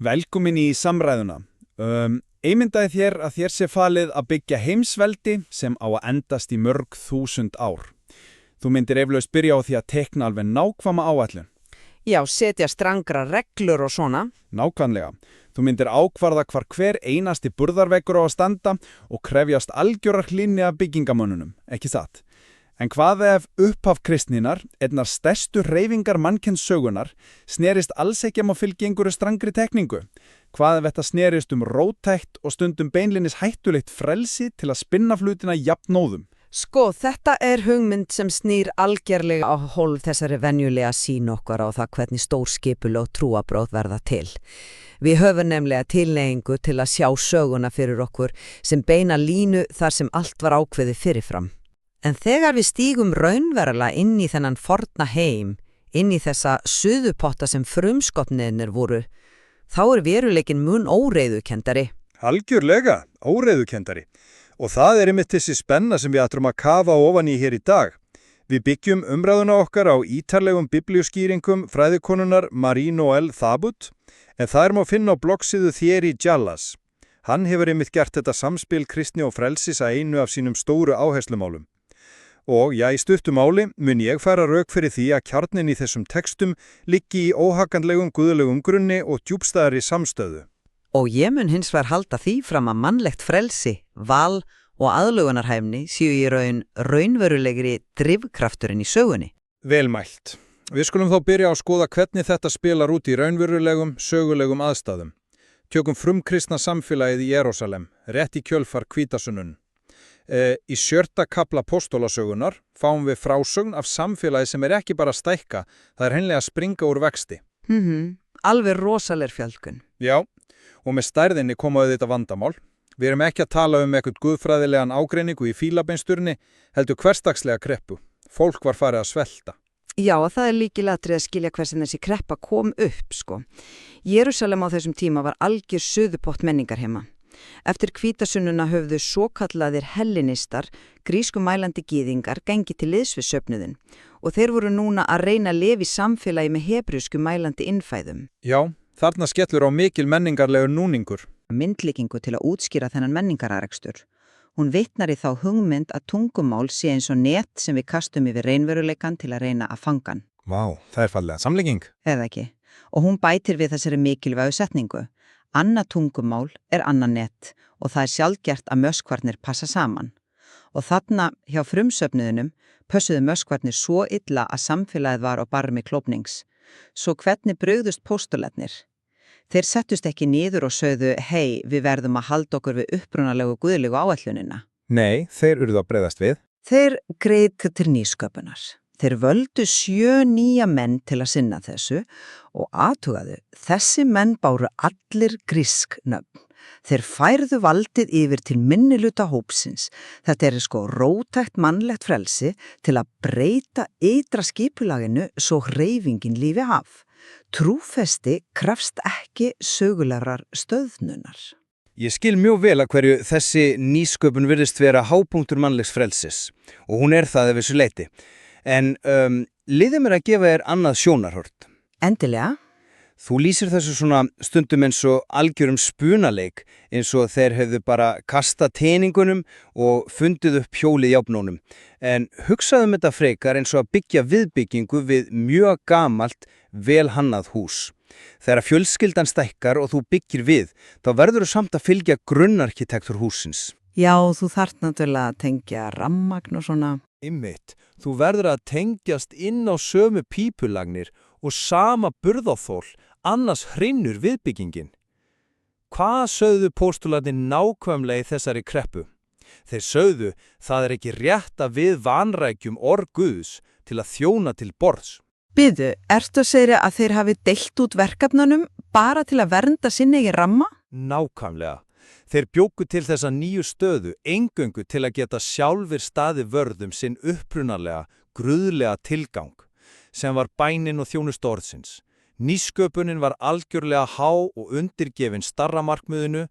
Velkomin í samræðuna. Einmyndaði þér að þér sé falið að byggja heimsveldi sem á að endast í mörg þúsund ár. Þú myndir eflaust byrja á því að teikna alveg nákvæma áætlun. Já, setja strangra reglur og svona. Nákvæmlega. Þú myndir ákvarða hver einasti burðarveggur á að standa og krefjast algjörar hlýni af byggingamönnunum, ekki satt? En hvað ef upphaf kristninnar, einnar stærstu hreyfingar mannkyns sögunar, snerist alls ekki að fylgja einhverju strangri tekningu? Hvað ef þetta snerist róttækt og stundum beinlinis hættulegt frelsi til að spinna hlutina jafnóðum? Sko, þetta hugmynd sem snýr algerlega á hólf þessari venjulega sýn okkar á það hvernig stórskipul og trúabrót verða til. Við höfum nefnilega tilneyingu til að sjá söguna fyrir okkur sem beina línu þar sem allt var ákveðið fyrirfram. En þegar við stígum raunverulega inn í þennan forna heim, inn í þessa suðupotta sem frumskopniðnir voru, þá veruleikinn mun óreiðukendari. Algjörlega, óreiðukendari. Og það einmitt þessi spenna sem við ætlum að kafa ofan í hér í dag. Við byggjum umræðuna okkar á ítarlegum biblíuskýringum fræðikonunar Marie Noel Thabut, en það má finna á bloggsíðu Thierry Giallas. Hann hefur einmitt gert þetta samspil kristni og frelsis að einu af sínum stóru áherslumálum. Og í stuttu máli mun ég færa rök fyrir því að kjarnin í þessum textum liggi í óhaganlegum guðlegum grunni og djúpstæðari samstöðu. Og ég mun hins vegar halda því fram að mannlegt frelsi, val og aðlögunarhæfni séu í raunverulegri drifkrafturinn í sögunni. Velmælt. Við skulum þá byrja á að skoða hvernig þetta spilar út í raunverulegum, sögulegum aðstæðum. Tökum frumkristna samfélagið í Jerúsalem, rétt í kjölfar hvítasunnunar. Í 7. kafla Póstólasögunar fáum við frásögn af samfélagi sem ekki bara að stækka, það hreinlega að springa úr vexti. Alveg rosaleg fjölgun. Já, og með stærðinni koma þetta vandamál. Við erum ekki að tala eitthvað guðfræðilegan ágreiningu í fílabeinsturni, heldur hversdagslega kreppu. Fólk var farið að svelta. Já, og það líkilatrið að skilja hversin þessi kreppa kom upp, sko. Jerúsalem á þessum tíma var algjör suðupott menningarheima. Eftir hvítasunnuna höfðu svokallaðir hellenistar, grískumælandi gyðingar, gengið til liðs við söfnuðinn og þeir voru núna að reyna að lifa í samfélagi með hebrískumælandi innfæðum. Já, þarna skellur á mikil menningarlegur núningur. Myndlíkingu til að útskýra þennan menningararekstur. Hún vitnar í þá hugmynd að tungumál sé eins og net sem við kastum yfir raunveruleikann til að reyna að fanga hann. Vá, það fallega samlíking. Eða ekki. Og hún bætir við þessari mikilvægu setningu. Annað tungumál annað net og það sjaldgert að möskvarnir passa saman. Og þarna hjá frumsöfnuðunum pössuðu möskvarnir svo illa að samfélagið var á barmi klofnings. Svo hvernig brugðust póstularnir? Þeir settust ekki niður og sögðu, hei, við verðum að halda okkur við upprunalegu guðlegu áætlunina. Nei, þeir urðu að bregðast við. Þeir greið til nýsköpunar. Þeir völdu 7 nýja menn til að sinna þessu og athugaðu, þessi menn báru allir grísk nöfn. Þeir færðu valdið yfir til minniluta hópsins. Þetta sko róttækt mannlegt frelsi til að breyta ytra skipulaginu svo hreyfingin lífi af. Trúfesti krafst ekki sögulegar stöðnunar. Ég skil mjög vel að hverju þessi nýsköpun virðist vera hápunktur mannlegs frelsis og hún það ef þessu leyti. En liðið mér að gefa annað sjónarhort. Endilega. Þú lýsir þessu svona stundum eins og algjörum spunaleik, eins og þeir hefðu bara kastað teningunum og fundið upp hjólið jafnónum. En hugsaðum þetta frekar eins og að byggja viðbyggingu við mjög gamalt, vel hannað hús. Þegar fjölskyldan stækkar og þú byggir við, þá verður þú samt að fylgja grunnarkitektur húsins. Já, þú þarft náttúrulega að tengja rammagn og svona. Einmitt, þú verður að tengjast inn á sömu pípulagnir og sama burðarþol, annars hrinnur viðbyggingin. Hvað sögðu póstularnir nákvæmlega í þessari kreppu? Þeir sögðu, það ekki rétt að við vanrækjum orð Guðs til að þjóna til borðs. Biðu, ertu að segja að þeir hafi deilt út verkefnunum bara til að vernda sinni ekki ramma? Nákvæmlega. Þeir bjóku til þessa nýju stöðu eingöngu til að geta sjálfir staði vörðum sinn upprunalega, gruðlega tilgang, sem var bænin og þjónustu orðsins. Nýsköpunin var algjörlega há og undirgefin starra markmiðinu.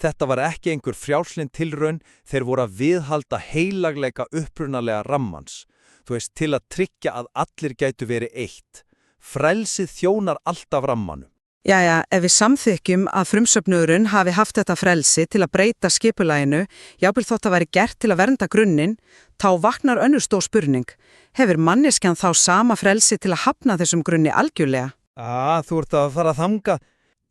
Þetta var ekki einhver frjálslynd tilraun, þeir voru að viðhalda heilagleika upprunalega rammans. Þú veist, til að tryggja að allir gætu verið eitt. Frelsið þjónar alltaf rammanum. Jæja, ef við samþykjum að frumsöfnurinn hafi haft þetta frelsi til að breyta skipulaginu, jafnvel þótt að væri gert til að vernda grunninn, þá vaknar önnur stór spurning. Hefur manneskjan þá sama frelsi til að hafna þessum grunni algjörlega? Þú ert að fara að þanga.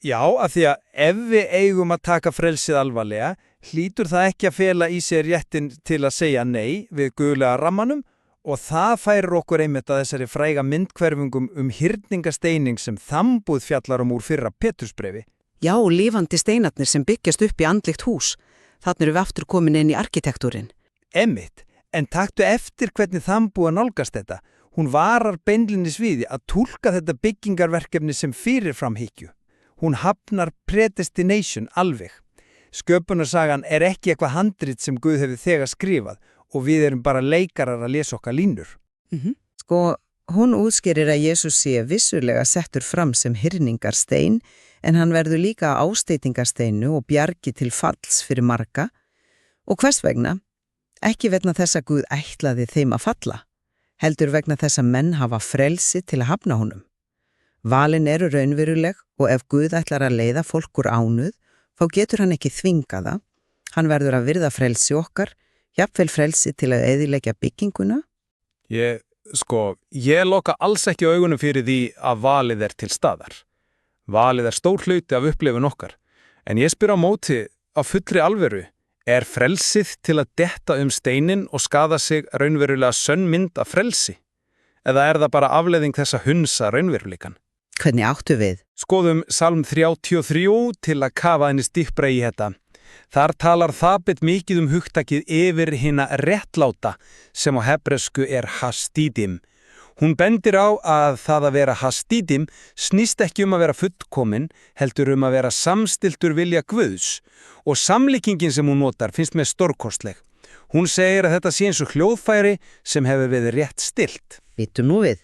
Já, af því að ef við eigum að taka frelsið alvarlega, hlýtur það ekki að fela í sér réttin til að segja nei við guðlega rammanum og það færir okkur einmitt að þessari fræga myndhverfingum hyrningasteining sem þambúð fjallar úr fyrra Pétursbrefi. Já, lifandi steinarnir sem byggjast upp í andlegt hús. Þannig erum við aftur komin inn í arkitektúrin. Einmitt, en taktu eftir hvernig þambúð nálgast þetta. Hún varar beinlinnis við að túlka þetta byggingarverkefni sem fyrirframhyggju. Hún hafnar predestination alveg. Sköpunarsagan er ekki eitthvað handrit sem Guð hefur þegar skrifað og við erum bara leikarar að lesa okkar línur. Sko, hún útskýrir að Jesús sé vissulega settur fram sem hyrningarstein en hann verður líka ásteytingarsteinu og bjargi til falls fyrir marga. Og hvers vegna? Ekki vegna þess að Guð ætlaði þeim að falla, heldur vegna þess að menn hafa frelsi til að hafna honum. Valin eru raunveruleg og ef Guð ætlar að leiða fólk úr ánauð, þá getur hann ekki þvinga það. Hann verður að virða frelsi okkar, jafnvel frelsi til að eyðileggja bygginguna. Ég loka alls ekki augunum fyrir því að valið er til staðar. Valið er stór hluti af upplifun okkar. En ég spyr á móti á fullri alvöru, er frelsið til að detta steinin og skaða sig raunverulega sönn mynd af frelsi? Eða er það bara afleiðing þess að hunsa raunveruleikan? Hvernig áttu við? Skoðum Salm 33 til að kafa henni dýpra í þetta. Þar talar Þabet mikið hugtakið yfir hina réttláta sem á hebresku er hasidim. Hún bendir á að það að vera hasidim snýst ekki að vera fullkomin, heldur að vera samstiltur vilja Guðs og samlíkingin sem hún notar finnst mér stórkostleg. Hún segir að þetta sé eins og hljóðfæri sem hefur verið rétt stilt. Vittu nú við.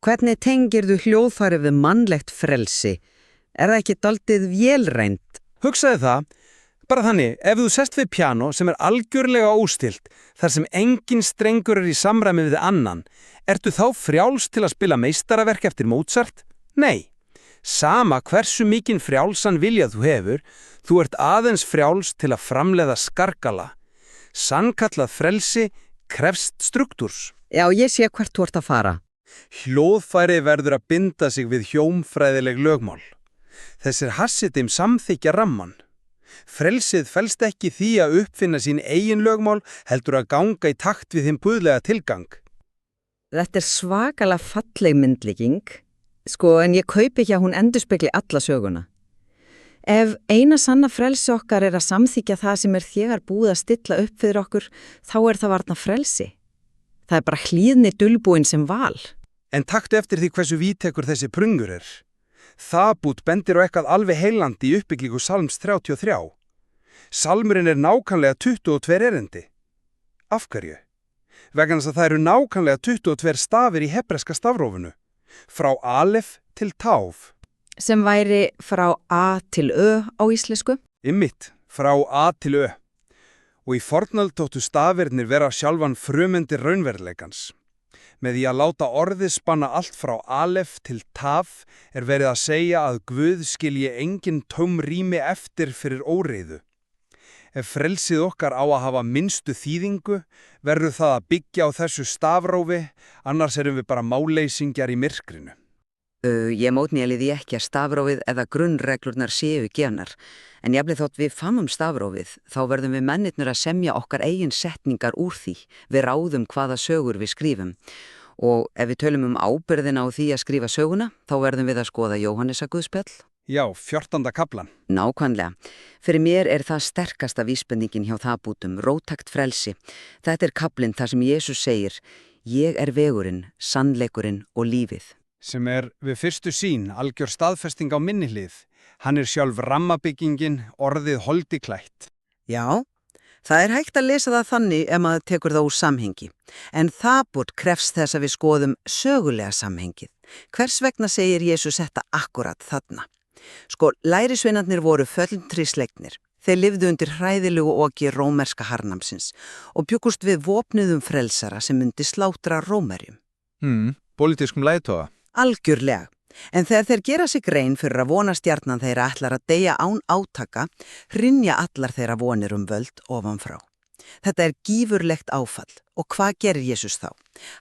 Hvernig tengirðu hljóðfæri við mannlegt frelsi? Er það ekki dálítið vélrænt? Hugsaði það. Bara þannig, ef þú sest við píanó sem er algjörlega óstilt, þar sem engin strengur í samræmi við annan, ertu þá frjáls til að spila meistaraverk eftir Mozart? Nei. Sama hversu mikinn frjálsan vilja þú hefur, þú ert aðeins frjáls til að framleiða skarkala. Sannkallað frelsi krefst struktúrs. Já, ég sé hvert þú ert að fara. Hljóðfæri verður að binda sig við hjómfræðileg lögmál. Þessir hasidim samþykja ramman. Frelsið felst ekki því að uppfinna sín eigin lögmál, heldur að ganga í takt við hinn guðlega tilgang. Þetta er svakalega falleg myndlíking, en ég kaupi ekki að hún endurspegli alla söguna. Ef eina sanna frelsi okkar er að samþykja það sem er þegar búið að stilla upp fyrir okkur, þá er það varna frelsi. Það er bara hlýðni dulbúin sem val. En taktu eftir því hversu víðtekur þessi prungur er. Þabút bendir á eitthvað alveg heillandi í uppbyggingu Salms 33. Salmurinn er nákvæmlega 22 erindi. Af hverju? Vegna þess að það eru nákvæmlega 22 stafir í hebreska stafrófinu. Frá alef til táf. Sem væri frá A til Ö á íslensku? Einmitt, frá A til Ö. Og í fornöld tóttu stafirnir vera sjálfan frumyndir raunveruleikans. Með því að láta orðið spanna allt frá alef til taf er verið að segja að Guð skilji engin tóm rými eftir fyrir óreiðu. Ef frelsið okkar á að hafa minnstu þýðingu, verður það að byggja á þessu stafrófi, annars erum við bara máleysingjar í myrkrinu. Ég mótmæli því ekki að stafrófið eða grunnreglurnar séu gefnar, en jafnvel þótt við famum stafrófið, þá verðum við mennirnir að semja okkar eigin setningar úr því, við ráðum hvaða sögur við skrifum. Og ef við tölum ábyrðina á því að skrifa söguna, þá verðum við að skoða Jóhannesaguðspjall. Já, 14. kaflan. Nákvæmlega. Fyrir mér er það sterkasta vísbendingin hjá Þabútum, róttækt frelsi. Þetta er kaflinn þar sem Jesús segir, ég er vegurinn, sannleikurinn og lífið. Sem er við fyrstu sýn algjör staðfesting á minni hlið. Hann er sjálf rammabyggingin, orðið holdi klætt. Já, það er hægt að lesa það þannig ef maður tekur það úr samhengi. En Þabút krefst þess að við skoðum sögulega samhengið. Hvers vegna segir Jesús þetta akkurat þarna? Lærisveinarnir voru föllumtríslegnir. Þeir lifðu undir hræðilegu oki rómerska harnamsins og bjuggust við vopnuðum frelsara sem myndi slátra Rómerjum. Pólitískum leiðtoga. Algjörlega. En þegar þeir gera sig grein fyrir að vonastjarnan þeirra ætlar að deyja án átaka, hrynja allar þeirra vonir völd ofanfrá. Þetta er gífurlegt áfall og hvað gerir Jesús þá?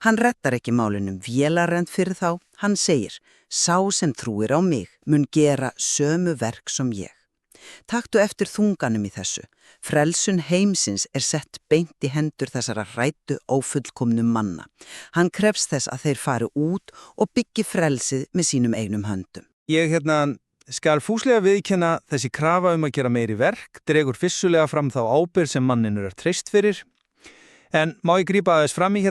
Hann rettar ekki málunum vélarend fyrir þá, hann segir, sá sem trúir á mig mun gera sömu verk som ég. Taktu eftir þunganum í þessu. Frelsun heimsins sett beint í hendur þessara hræddu ófullkomnu manna. Hann krefst þess að þeir fari út og byggi frelsið með sínum einum höndum. Ég skal fúslega viðkenna þessi krafa að gera meiri verk, dregur vissulega fram þá ábyrgð sem manninu treyst fyrir. En má ég grípa aðeins fram í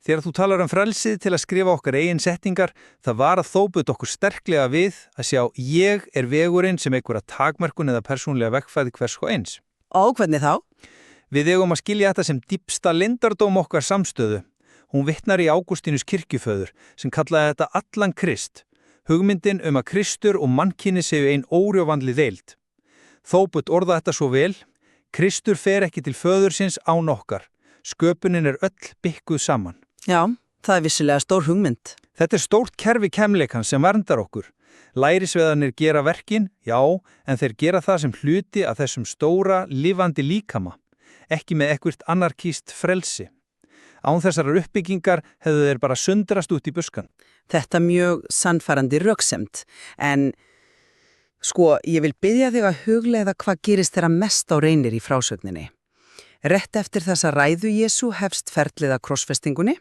Þegar þú talar frelsið til að skrifa okkar eigin settingar, það var að þóbut okkur sterklega við að sjá ég vegurinn sem einhverja takmörkun eða persónlega veggfæði hvers og eins. Og hvernig þá? Við eigum að skilja þetta sem dýpsta leyndardóm okkar samstöðu. Hún vitnar í Ágústínus kirkjuföður sem kallaði þetta allan Krist. Hugmyndin að Kristur og mannkyni séu ein órjofandli deild. Þóbut orða þetta svo vel, Kristur fer ekki til föðursins án okkar. Sköpunin öll bykkuð saman. Já, það vissulega stór hugmynd. Þetta stórt kerfi kemleikans sem verndar okkur. Lærisveiðarnir gera verkin, já, en þeir gera það sem hluti af þessum stóra, lifandi líkama. Ekki með eitthvert anarkíst frelsi. Án þessarar uppbyggingar hefðu þeir bara sundrast út í buskan. Þetta mjög sannfærandi röksemd, en ég vil biðja þig að hugleiða hvað gerist þeirra mest á reynir í frásögninni. Rétt eftir þessa ræðu Jesú hefst ferlið að krossfestingunni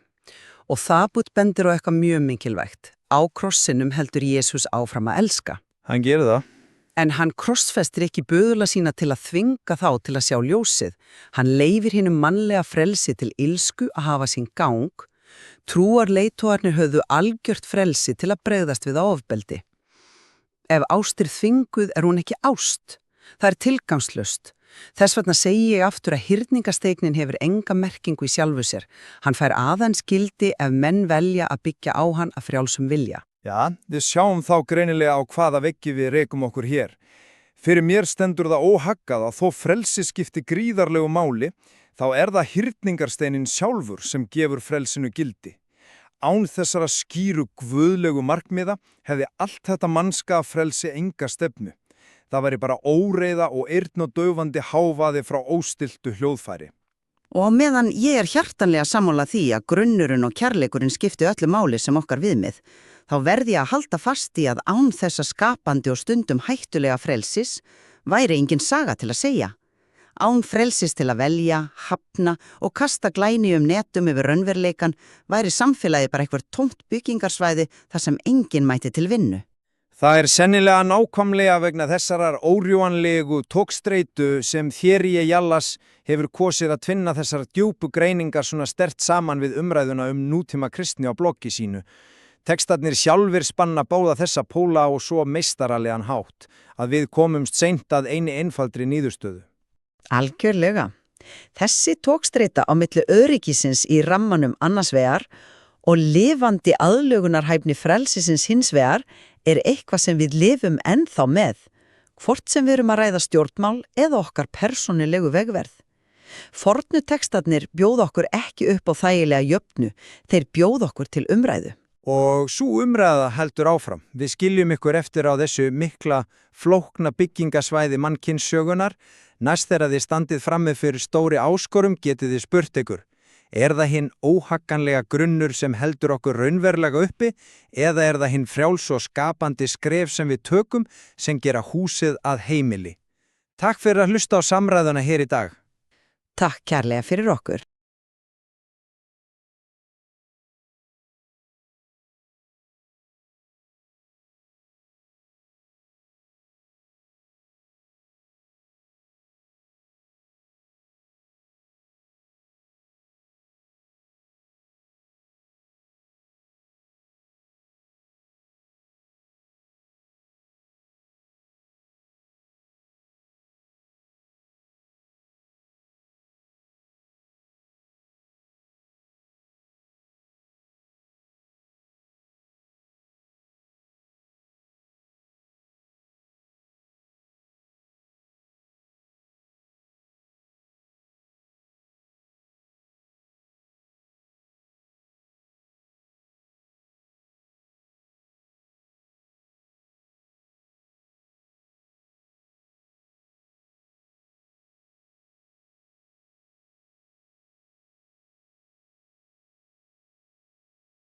og það bendir á eitthvað mjög mikilvægt. Á krossinum heldur Jesús áfram að elska. Hann gerir það. En hann krossfestir ekki böðula sína til að þvinga þá til að sjá ljósið. Hann leyfir hinum mannlega frelsi til ilsku að hafa sín gang. Trúarleiðtogarnir höfðu algjört frelsi til að bregðast við ofbeldi. Ef ást þvinguð hún ekki ást. Það tilgangslaust. Þess vegna segi ég aftur að hyrningasteignin hefur enga merkingu í sjálfu sér. Hann fær aðeins gildi ef menn velja að byggja á hann að frjálsum vilja. Já, við sjáum þá greinilega á hvaða veggi við rekum okkur hér. Fyrir mér stendur það óhaggað að þó frelsi skipti gríðarlegu máli, þá það hyrningarsteinin sjálfur sem gefur frelsinu gildi. Án þessara skýru guðlegu markmiða hefði allt þetta mannska frelsi enga stefnu. Það væri bara óreiða og eyrnadauðandi hávaði frá óstilltu hljóðfæri. Og meðan ég hjartanlega sammála því að grunnurinn og kærleikurinn skipti öllu máli sem okkar viðmið, þá verði ég að halda fast í að án þessa skapandi og stundum hættulega frelsis væri engin saga til að segja. Án frelsis til að velja, hafna og kasta glæni netum yfir raunveruleikan væri samfélagið bara eitthvað tómt byggingarsvæði þar sem enginn mæti til vinnu. Það sennilega nákvæmlega vegna þessarar órjúanlegu tókstreitu sem Thierry Jallas hefur kosið að tvinna þessar djúpu greiningar svona sterkt saman við umræðuna nútíma kristni á bloggi sínu. Tekstarnir sjálfir spanna báða þessa póla og svo meistaralegan hátt, að við komumst seint að eini einfaldri niðurstöðu. Algjörlega. Þessi tókstreita á milli öryggisins í rammanum annars vegar og lifandi aðlögunarhæfni frelsisins hins vegar eitthvað sem við lifum ennþá með, hvort sem við erum að ræða stjórnmál eða okkar persónulegu vegverð. Fornu tekstarnir bjóða okkur ekki upp á þægilega jöfnu, þeir bjóða okkur til umræðu. Og svo umræða heldur áfram. Við skiljum ykkur eftir á þessu mikla, flókna byggingasvæði mannkynssögunar. Næst þegar þið standið frammi fyrir stóri áskorum getið þið spurt ykkur. Það hinn óhagganlega grunnur sem heldur okkur raunverulega uppi eða það hinn frjáls og skapandi skref sem við tökum sem gera húsið að heimili? Takk fyrir að hlusta á samræðuna hér í dag. Takk kærlega fyrir okkur.